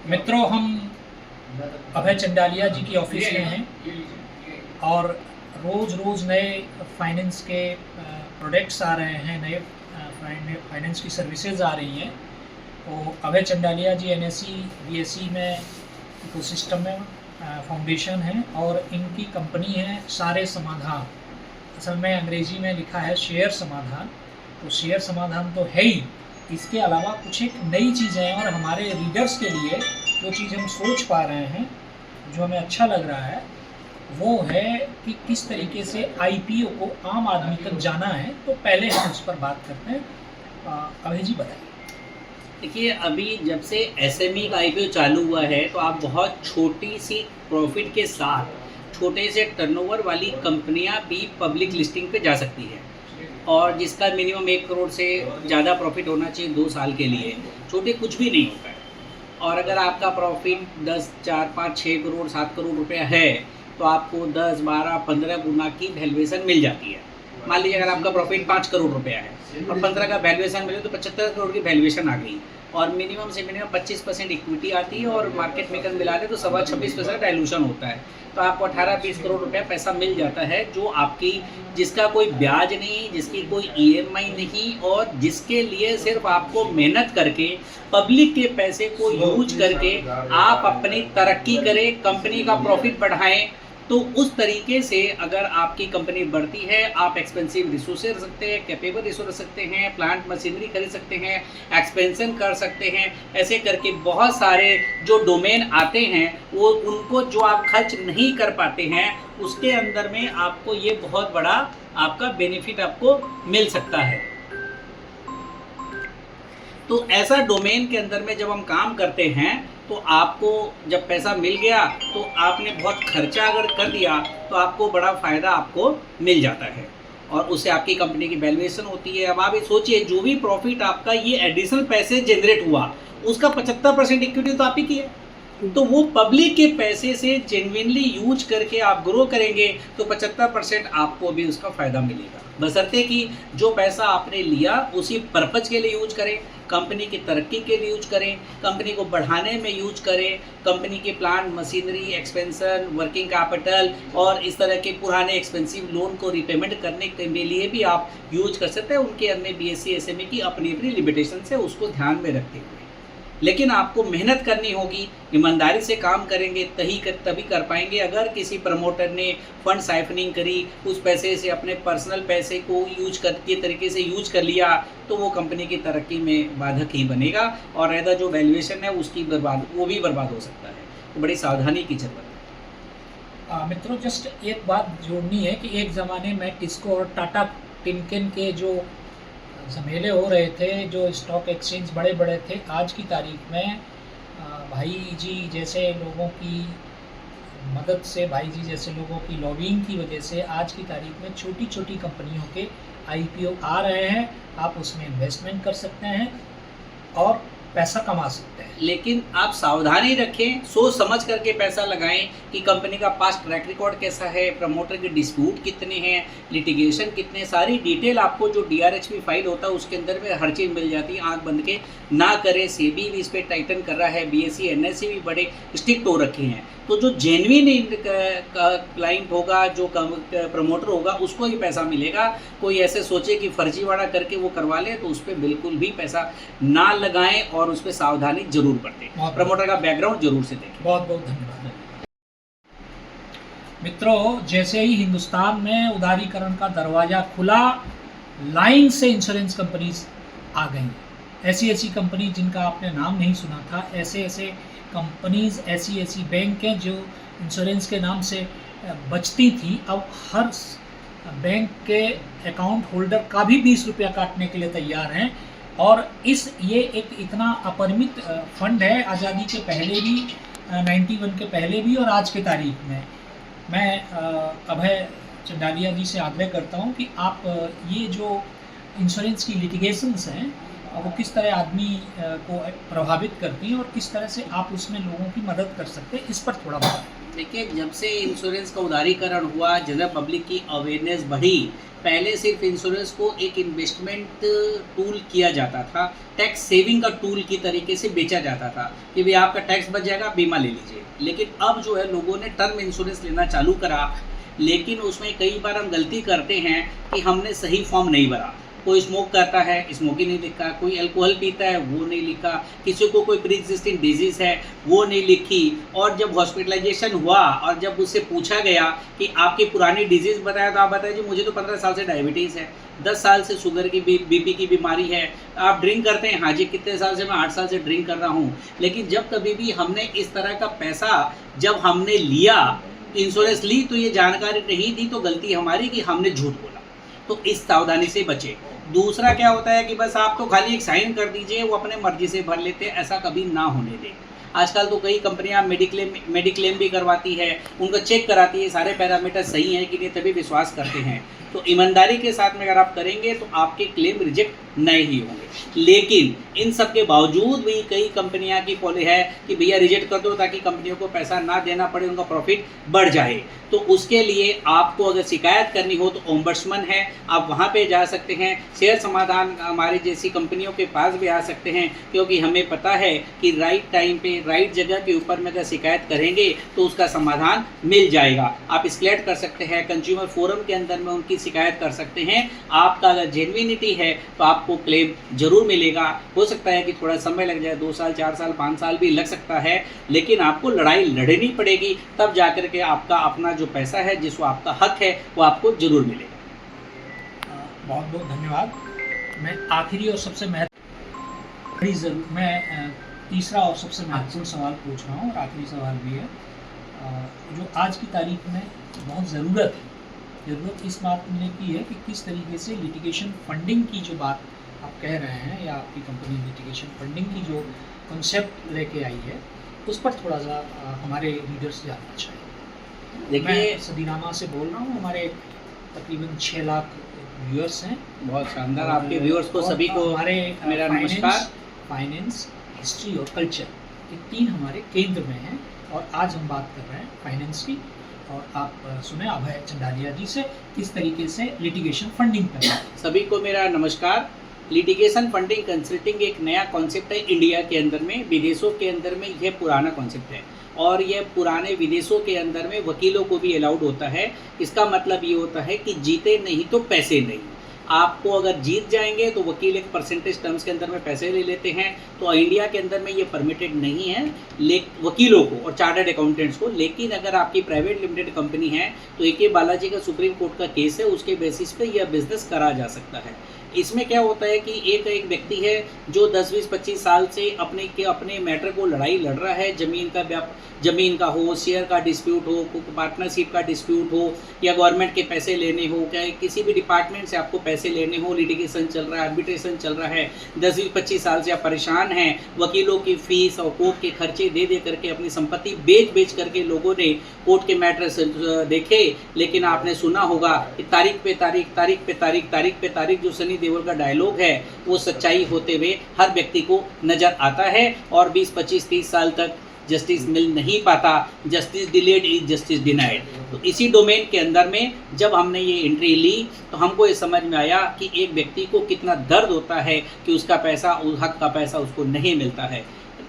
मित्रों, हम अभय चंडालिया जी की ऑफिस में हैं और रोज़ नए फाइनेंस के प्रोडक्ट्स आ रहे हैं, नए फाइनेंस की सर्विसेज आ रही हैं। तो अभय चंडालिया जी NSE BSE में इकोसिस्टम में फाउंडेशन है और इनकी कंपनी है सारे समाधान। असल में अंग्रेजी में लिखा है शेयर समाधान। तो शेयर समाधान तो है ही, इसके अलावा कुछ एक नई चीज़ें हैं और हमारे रीडर्स के लिए जो चीज़ हम सोच पा रहे हैं, जो हमें अच्छा लग रहा है, वो है कि किस तरीके से IPO को आम आदमी तक जाना है। तो पहले हम उस पर बात करते हैं। अभय जी बताइए। देखिए, अभी जब से SME का IPO चालू हुआ है तो आप बहुत छोटी सी प्रॉफिट के साथ छोटे से टर्नओवर वाली कंपनियां भी पब्लिक लिस्टिंग पे जा सकती है, और जिसका मिनिमम 1 करोड़ से ज़्यादा प्रॉफिट होना चाहिए 2 साल के लिए। छोटे कुछ भी नहीं होता है। और अगर आपका प्रॉफिट 10, 4, 5, 6 करोड़ 7 करोड़ रुपया है तो आपको 10, 12, 15 गुना की वैल्यूएशन मिल जाती है। मान लीजिए अगर आपका प्रॉफिट 5 करोड़ रुपया है और 15 का वैल्यूएशन मिले तो 75 करोड़ की वैल्यूएशन आ गई, और मिनिमम से मिनिमम 25% इक्विटी आती है और मार्केट मेकर मिला दे तो 26% डाइल्यूशन होता है। तो आपको 18-20 करोड़ रुपया पैसा मिल जाता है, जो आपकी जिसका कोई ब्याज नहीं, जिसकी कोई EMI नहीं, और जिसके लिए सिर्फ आपको मेहनत करके पब्लिक के पैसे को यूज करके आप अपनी तरक्की करें, कंपनी का प्रॉफिट बढ़ाएं। तो उस तरीके से अगर आपकी कंपनी बढ़ती है, आप एक्सपेंसिव रिसोर्सेज रख सकते हैं, कैपेबल रिसोर्स रख सकते हैं, प्लांट मशीनरी खरीद सकते हैं, एक्सपेंशन कर सकते हैं। ऐसे करके बहुत सारे जो डोमेन आते हैं वो उनको जो आप खर्च नहीं कर पाते हैं उसके अंदर में आपको ये बहुत बड़ा आपका बेनिफिट आपको मिल सकता है। तो ऐसा डोमेन के अंदर में जब हम काम करते हैं तो आपको जब पैसा मिल गया तो आपने बहुत खर्चा अगर कर दिया तो आपको बड़ा फ़ायदा आपको मिल जाता है, और उससे आपकी कंपनी की वैल्यूएशन होती है। अब आप ये सोचिए, जो भी प्रॉफिट आपका ये एडिशनल पैसे जनरेट हुआ उसका 75% इक्विटी तो आप ही की है। तो वो पब्लिक के पैसे से जेन्युइनली यूज करके आप ग्रो करेंगे तो 75% आपको भी उसका फ़ायदा मिलेगा, बशर्ते कि जो पैसा आपने लिया उसी पर्पज़ के लिए यूज करें, कंपनी की तरक्की के लिए यूज करें, कंपनी को बढ़ाने में यूज करें, कंपनी के plant machinery, expansion, working capital और इस तरह के पुराने एक्सपेंसिव लोन को रिपेमेंट करने के लिए भी आप यूज कर सकते हैं। उनके अंदर BSE SME की अपनी लिमिटेशन से उसको ध्यान में रखते हुए, लेकिन आपको मेहनत करनी होगी, ईमानदारी से काम करेंगे तभी कर पाएंगे। अगर किसी प्रमोटर ने फंड साइफनिंग करी, उस पैसे से अपने पर्सनल पैसे को के तरीके से यूज कर लिया तो वो कंपनी की तरक्की में बाधक ही बनेगा, और रहता जो वैल्यूएशन है उसकी वो भी बर्बाद हो सकता है। तो बड़ी सावधानी की जरूरत है। मित्रों, जस्ट एक बात जोड़नी है कि एक ज़माने में टिस्को और टाटा टिनकेन के जो झमेले हो रहे थे, जो स्टॉक एक्सचेंज बड़े बड़े थे, आज की तारीख में भाई जी जैसे लोगों की मदद से, भाई जी जैसे लोगों की लॉबिंग की वजह से आज की तारीख में छोटी छोटी कंपनियों के IPO आ रहे हैं। आप उसमें इन्वेस्टमेंट कर सकते हैं और पैसा कमा सकते हैं। लेकिन आप सावधानी रखें, सोच समझ करके पैसा लगाएं कि कंपनी का पास्ट ट्रैक रिकॉर्ड कैसा है, प्रमोटर के डिस्प्यूट कितने हैं, लिटिगेशन कितने, सारी डिटेल आपको जो DRHP फाइल होता है उसके अंदर में हर चीज़ मिल जाती है। आंख बंद के ना करें। SEBI भी इस पर टाइटन कर रहा है, BSE NSE भी बड़े स्ट्रिक्ट हो रखे हैं। तो जो जेन्युइन क्लाइंट होगा, जो प्रमोटर होगा, उसको ही पैसा मिलेगा। कोई ऐसे सोचे कि फर्जीवाड़ा करके वो करवा ले तो उस पर बिल्कुल भी पैसा ना लगाएं और उस पर सावधानी जरूर बरतें। प्रमोटर का बैकग्राउंड जरूर से देखें। बहुत बहुत धन्यवाद। मित्रों, जैसे ही हिंदुस्तान में उदारीकरण का दरवाज़ा खुला, लाइन से इंश्योरेंस कंपनीज आ गई। ऐसी कंपनी जिनका आपने नाम नहीं सुना था, ऐसे कंपनीज, ऐसी बैंक हैं जो इंश्योरेंस के नाम से बचती थी, अब हर बैंक के अकाउंट होल्डर का भी 20 रुपया काटने के लिए तैयार हैं। और ये एक इतना अपरिमित फंड है, आज़ादी के पहले भी, 91 के पहले भी और आज के तारीख में। मैं अभय चंडालिया जी से आग्रह करता हूँ कि आप ये जो इंश्योरेंस की लिटिगेशंस हैं वो किस तरह आदमी को प्रभावित करती हैं और किस तरह से आप उसमें लोगों की मदद कर सकते हैं, इस पर थोड़ा बताएं। देखिए, जब से इंश्योरेंस का उदारीकरण हुआ, जनरल पब्लिक की अवेयरनेस बढ़ी। पहले सिर्फ इंश्योरेंस को एक इन्वेस्टमेंट टूल किया जाता था, टैक्स सेविंग का टूल की तरीके से बेचा जाता था कि भाई आपका टैक्स बच जाएगा, बीमा ले लीजिए। लेकिन अब जो है लोगों ने टर्म इंश्योरेंस लेना चालू करा, लेकिन उसमें कई बार हम गलती करते हैं कि हमने सही फॉर्म नहीं भरा। कोई स्मोक करता है, स्मोकिंग नहीं लिखा, कोई अल्कोहल पीता है, वो नहीं लिखा, किसी को कोई प्री एग्जिस्टिंग डिजीज़ है, वो नहीं लिखी। और जब हॉस्पिटलाइजेशन हुआ और जब उससे पूछा गया कि आपकी पुरानी डिजीज़ बताया, तो आप बताया जी मुझे तो 15 साल से डायबिटीज़ है, 10 साल से शुगर की बीपी की बीमारी है। आप ड्रिंक करते हैं? हाँ जी। कितने साल से? मैं 8 साल से ड्रिंक कर रहा हूँ। लेकिन जब कभी भी हमने इस तरह का पैसा जब हमने लिया, इंश्योरेंस ली, तो ये जानकारी नहीं दी, तो गलती हमारी कि हमने झूठ बोला। तो इस सावधानी से बचे। दूसरा क्या होता है कि बस आप तो खाली एक साइन कर दीजिए, वो अपने मर्जी से भर लेते हैं, ऐसा कभी ना होने दें। आजकल तो कई कंपनियां मेडिक्लेम भी करवाती है, उनको चेक कराती है सारे पैरामीटर सही हैं कि नहीं, तभी विश्वास करते हैं। तो ईमानदारी के साथ में अगर आप करेंगे तो आपके क्लेम रिजेक्ट नहीं ही होंगे। लेकिन इन सब के बावजूद भी कई कंपनियां की पॉलिसी है कि भैया रिजेक्ट कर दो ताकि कंपनियों को पैसा ना देना पड़े, उनका प्रॉफिट बढ़ जाए। तो उसके लिए आपको अगर शिकायत करनी हो तो ओम्बड्समैन है, आप वहां पे जा सकते हैं। शेयर समाधान हमारी जैसी कंपनियों के पास भी आ सकते हैं, क्योंकि हमें पता है कि राइट टाइम पे राइट जगह के ऊपर में अगर शिकायत करेंगे तो उसका समाधान मिल जाएगा। आप स्केलेट कर सकते हैं, कंज्यूमर फोरम के अंदर में उनकी शिकायत कर सकते हैं। आपका अगर जेन्युइनिटी है तो आपको क्लेम जरूर मिलेगा। हो सकता है कि थोड़ा समय लग जाए, 2 साल 4 साल 5 साल भी लग सकता है, लेकिन आपको लड़ाई लड़नी पड़ेगी, तब जाकर के आपका अपना जो पैसा है, जिसको आपका हक है, वो आपको जरूर मिलेगा। बहुत बहुत धन्यवाद। मैं आखिरी और सबसे तीसरा और सबसे महत्वपूर्ण सवाल पूछ रहा हूँ, और आखिरी सवाल भी है जो आज की तारीख में बहुत ज़रूरत इस बात ने की है कि किस तरीके से लिटिगेशन फंडिंग की जो बात आप कह रहे हैं, या आपकी कंपनी लिटिगेशन फंडिंग की जो कॉन्सेप्ट लेके आई है, उस पर थोड़ा सा हमारे रीडर्स जानना चाहिए। देखिए, मैं सदीनामा से बोल रहा हूँ, हमारे तकरीबन 6 लाख व्यूअर्स हैं। बहुत शानदार। आपके व्यूअर्स को सभी को हमारे मेरा नमस्कार। फाइनेंस, हिस्ट्री और कल्चर, ये 3 हमारे केंद्र में हैं, और आज हम बात कर रहे हैं फाइनेंस की। और आप सुने अभय चंडालिया जी से किस तरीके से लिटिगेशन फंडिंग करना है। सभी को मेरा नमस्कार। लिटिगेशन फंडिंग कंसल्टिंग एक नया कॉन्सेप्ट है इंडिया के अंदर में। विदेशों के अंदर में यह पुराना कॉन्सेप्ट है, और यह पुराने विदेशों के अंदर में वकीलों को भी अलाउड होता है। इसका मतलब ये होता है कि जीते नहीं तो पैसे नहीं। आपको अगर जीत जाएंगे तो वकील एक परसेंटेज टर्म्स के अंदर में पैसे ले लेते हैं। तो इंडिया के अंदर में ये परमिटेड नहीं है वकीलों को और चार्टर्ड अकाउंटेंट्स को। लेकिन अगर आपकी प्राइवेट लिमिटेड कंपनी है तो AK बालाजी का सुप्रीम कोर्ट का केस है, उसके बेसिस पे यह बिजनेस करा जा सकता है। इसमें क्या होता है कि एक व्यक्ति है जो 10, 20, 25 साल से अपने मैटर को लड़ाई लड़ रहा है। ज़मीन का हो, शेयर का डिस्प्यूट हो, पार्टनरशिप का डिस्प्यूट हो, या गवर्नमेंट के पैसे लेने हो, क्या किसी भी डिपार्टमेंट से आपको पैसे लेने हो, लिटिगेशन चल रहा है, आर्बिट्रेशन चल रहा है, 10, 20, 25 साल से आप परेशान हैं। वकीलों की फीस और कोर्ट के खर्चे दे करके अपनी संपत्ति बेच करके लोगों ने कोर्ट के मैटर देखे। लेकिन आपने सुना होगा कि तारीख पे तारीख जो सनी देओल का डायलॉग है, वो सच्चाई होते हुए हर व्यक्ति को नजर आता है, और 20, 25, 30 साल तक जस्टिस मिल नहीं पाता। Justice delayed is justice denied. तो इसी डोमेन के अंदर में जब हमने ये एंट्री ली तो हमको ये समझ में आया कि एक व्यक्ति को कितना दर्द होता है कि उसका पैसा, उस हक का पैसा उसको नहीं मिलता है।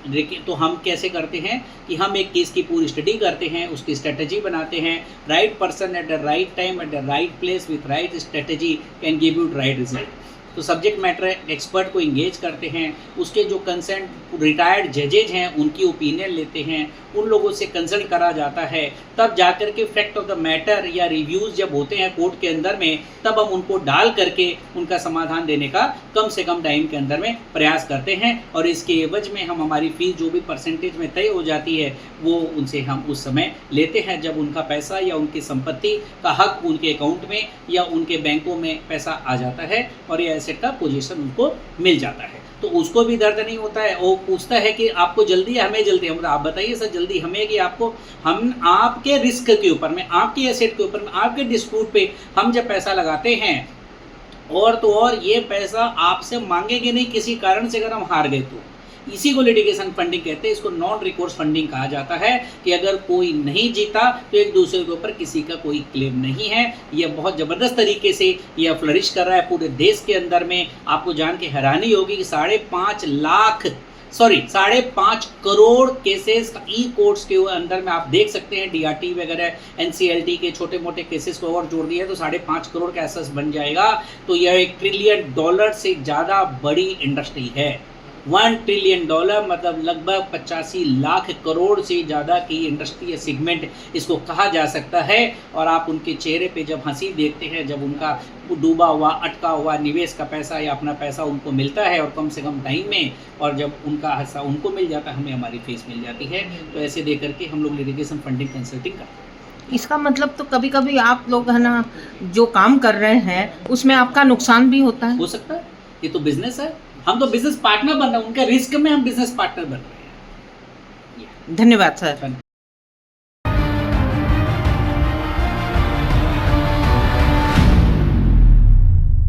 लेकिन तो हम कैसे करते हैं कि हम एक केस की पूरी स्टडी करते हैं, उसकी स्ट्रेटजी बनाते हैं। Right person at the right time at the right place with right strategy can give you right result. तो सब्जेक्ट मैटर एक्सपर्ट को इंगेज करते हैं, उसके जो कंसर्न रिटायर्ड जजेज हैं उनकी ओपिनियन लेते हैं, उन लोगों से कंसल्ट करा जाता है। तब जाकर के फैक्ट ऑफ द मैटर या रिव्यूज़ जब होते हैं कोर्ट के अंदर में, तब हम उनको डाल करके उनका समाधान देने का कम से कम टाइम के अंदर में प्रयास करते हैं। और इसके एवज में हम हमारी फ़ीस जो भी परसेंटेज में तय हो जाती है वो उनसे हम उस समय लेते हैं जब उनका पैसा या उनकी संपत्ति का हक उनके अकाउंट में या उनके बैंकों में पैसा आ जाता है और ये एसेट का पोजीशन उनको मिल जाता है। तो उसको भी दर्द नहीं होता है। वो पूछता है कि आपको जल्दी है, हमें जल्दी है। मतलब आप बताइए सर जल्दी हमें कि आपको, हम आपके रिस्क के ऊपर में, आपके एसेट के ऊपर में, आपके डिस्प्यूट पे हम जब पैसा लगाते हैं और तो और ये पैसा आपसे मांगेंगे नहीं किसी कारण से, अगर हम हार गए तो। इसी को लिटिगेशन फंडिंग कहते हैं। इसको नॉन रिकोर्स फंडिंग कहा जाता है कि अगर कोई नहीं जीता तो एक दूसरे के ऊपर किसी का कोई क्लेम नहीं है। यह बहुत ज़बरदस्त तरीके से यह फ्लरिश कर रहा है पूरे देश के अंदर में। आपको जान के हैरानी होगी कि 5.5 करोड़ केसेस ई कोर्ट्स के अंदर में आप देख सकते हैं। DRT वगैरह NCLT के छोटे मोटे केसेस को और जोड़ दिया तो 5.5 करोड़ का एसेस बन जाएगा। तो यह $1 ट्रिलियन से ज़्यादा बड़ी इंडस्ट्री है। $1 ट्रिलियन मतलब लगभग 85 लाख करोड़ से ज़्यादा की इंडस्ट्री या सेगमेंट इसको कहा जा सकता है। और आप उनके चेहरे पे जब हंसी देखते हैं, जब उनका डूबा हुआ अटका हुआ निवेश का पैसा या अपना पैसा उनको मिलता है और कम से कम टाइम में, और जब उनका हिस्सा उनको मिल जाता है, हमें हमारी फीस मिल जाती है। तो ऐसे दे करके हम लोग लिटिगेशन फंडिंग कंसल्टिंग करते हैं। इसका मतलब तो कभी कभी आप लोग है ना जो काम कर रहे हैं उसमें आपका नुकसान भी होता है। हो सकता है, ये तो बिजनेस है। हम तो बिजनेस पार्टनर बन रहे हैं, उनके रिस्क में हम बिजनेस पार्टनर बन रहे हैं। धन्यवाद सर।